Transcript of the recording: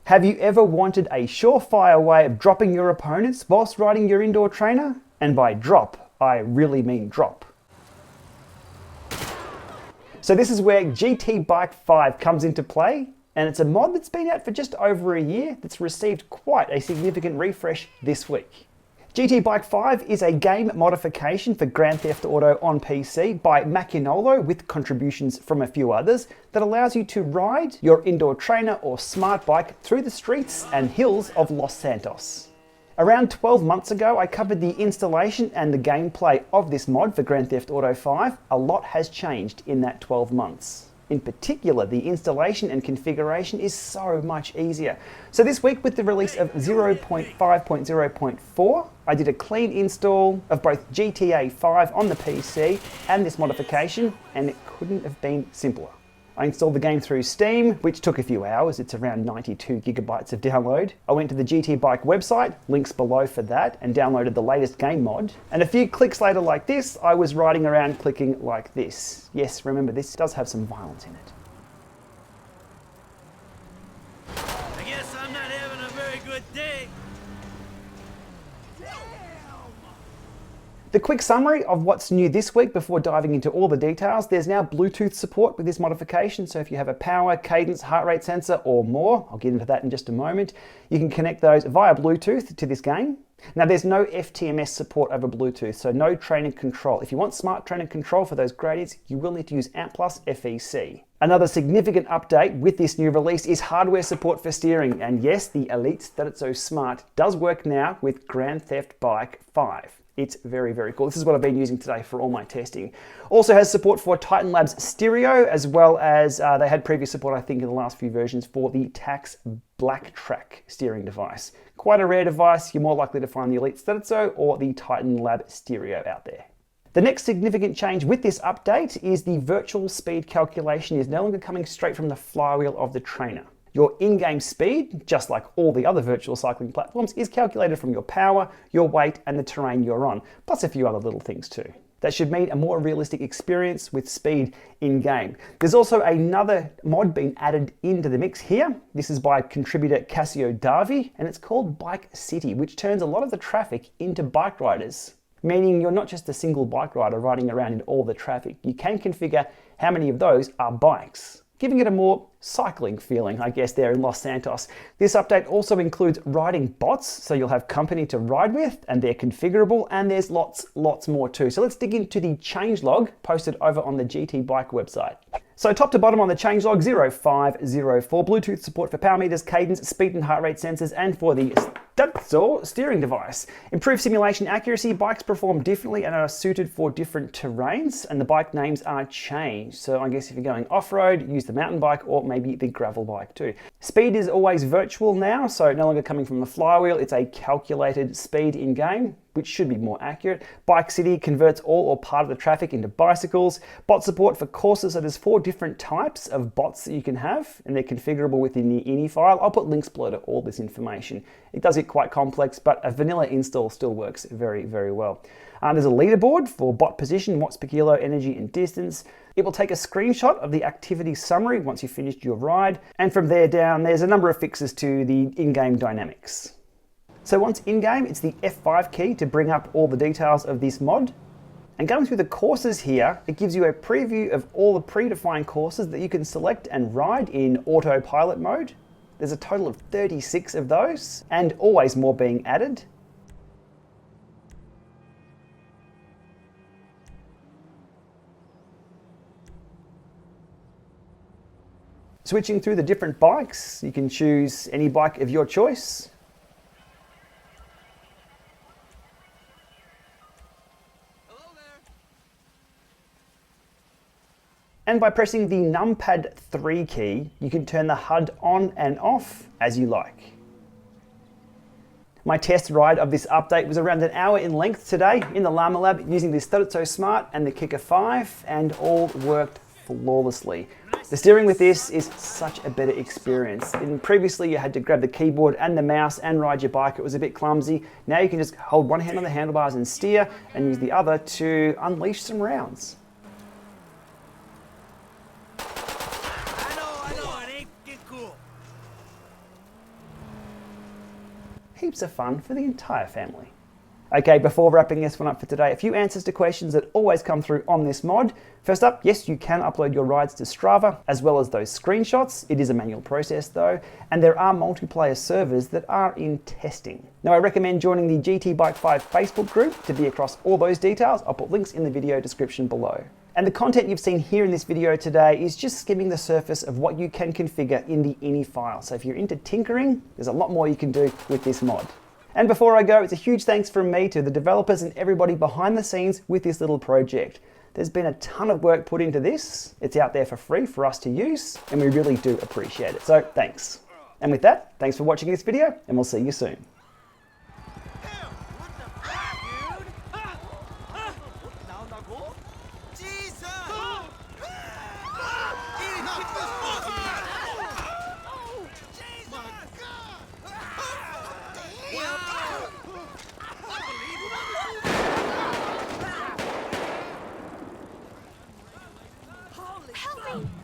Have you ever wanted a surefire way of dropping your opponents whilst riding your indoor trainer? And by drop, I really mean drop. So this is where GT Bike 5 comes into play, and it's a mod that's been out for just over a year that's received quite a significant refresh this week. GT Bike 5 is a game modification for Grand Theft Auto on PC by Machinolo with contributions from a few others that allows you to ride your indoor trainer or smart bike through the streets and hills of Los Santos. Around 12 months ago, I covered the installation and the gameplay of this mod for Grand Theft Auto 5. A lot has changed in that 12 months. In particular, the installation and configuration is so much easier. So this week with the release of 0.5.0.4, I did a clean install of both GTA 5 on the PC and this modification, and it couldn't have been simpler. I installed the game through Steam, which took a few hours. It's around 92 gigabytes of download. I went to the GT Bike website, links below for that, and downloaded the latest game mod. And a few clicks later like this, I was riding around clicking like this. Yes, remember, this does have some violence in it. I guess I'm not having a very good day. The quick summary of what's new this week before diving into all the details: there's now Bluetooth support with this modification, so if you have a power, cadence, heart rate sensor or more, I'll get into that in just a moment, you can connect those via Bluetooth to this game. Now there's no FTMS support over Bluetooth, so no trainer control. If you want smart trainer control for those gradients, you will need to use ANT+ FEC. Another significant update with this new release is hardware support for steering, and yes, the Elite Stellitzo Smart does work now with Grand Theft Bike 5. It's very, very cool. This is what I've been using today for all my testing. Also has support for Titan Labs stereo, as well as they had previous support, I think, in the last few versions for the Tacx BlackTrack steering device. Quite a rare device. You're more likely to find the Elite Stellitzo or the Titan Lab stereo out there. The next significant change with this update is the virtual speed calculation is no longer coming straight from the flywheel of the trainer. Your in-game speed, just like all the other virtual cycling platforms, is calculated from your power, your weight, and the terrain you're on, plus a few other little things too. That should mean a more realistic experience with speed in-game. There's also another mod being added into the mix here. This is by contributor Cassio Davi, and it's called Bike City, which turns a lot of the traffic into bike riders. Meaning you're not just a single bike rider riding around in all the traffic. You can configure how many of those are bikes, giving it a more cycling feeling, I guess, there in Los Santos. This update also includes riding bots, so you'll have company to ride with, and they're configurable, and there's lots more too. So let's dig into the changelog posted over on the GT Bike website. So top to bottom on the changelog, 0504, Bluetooth support for power meters, cadence, speed and heart rate sensors, and for the Stellitzo steering device. Improved simulation accuracy, bikes perform differently and are suited for different terrains, and the bike names are changed. So I guess if you're going off-road, use the mountain bike or maybe the gravel bike too. Speed is always virtual now, so no longer coming from the flywheel, it's a calculated speed in-game, which should be more accurate. Bike City converts all or part of the traffic into bicycles. Bot support for courses, so there's 4 different types of bots that you can have, and they're configurable within the ini file. I'll put links below to all this information. It does get quite complex, but a vanilla install still works very, very well. There's a leaderboard for bot position, watts per kilo, energy and distance. It will take a screenshot of the activity summary once you've finished your ride, and from there down there's a number of fixes to the in-game dynamics. So once in-game, it's the F5 key to bring up all the details of this mod. And going through the courses here, it gives you a preview of all the predefined courses that you can select and ride in autopilot mode. There's a total of 36 of those, and always more being added. Switching through the different bikes, you can choose any bike of your choice. And by pressing the numpad 3 key, you can turn the HUD on and off as you like. My test ride of this update was around an hour in length today in the Llama Lab using the Stellitzo Smart and the Kickr 5, and all worked flawlessly. The steering with this is such a better experience. Previously you had to grab the keyboard and the mouse and ride your bike. It was a bit clumsy. Now you can just hold one hand on the handlebars and steer, and use the other to unleash some rounds. I know, it ain't cool. heaps of fun for the entire family. Okay, before wrapping this one up for today, a few answers to questions that always come through on this mod. First up, yes, you can upload your rides to Strava, as well as those screenshots. It is a manual process though, and there are multiplayer servers that are in testing. Now I recommend joining the GT Bike 5 Facebook group to be across all those details. I'll put links in the video description below. And the content you've seen here in this video today is just skimming the surface of what you can configure in the ini file. So if you're into tinkering, there's a lot more you can do with this mod. And before I go, it's a huge thanks from me to the developers and everybody behind the scenes with this little project. There's been a ton of work put into this. It's out there for free for us to use, and we really do appreciate it. So thanks. And with that, thanks for watching this video, and we'll see you soon. Help me!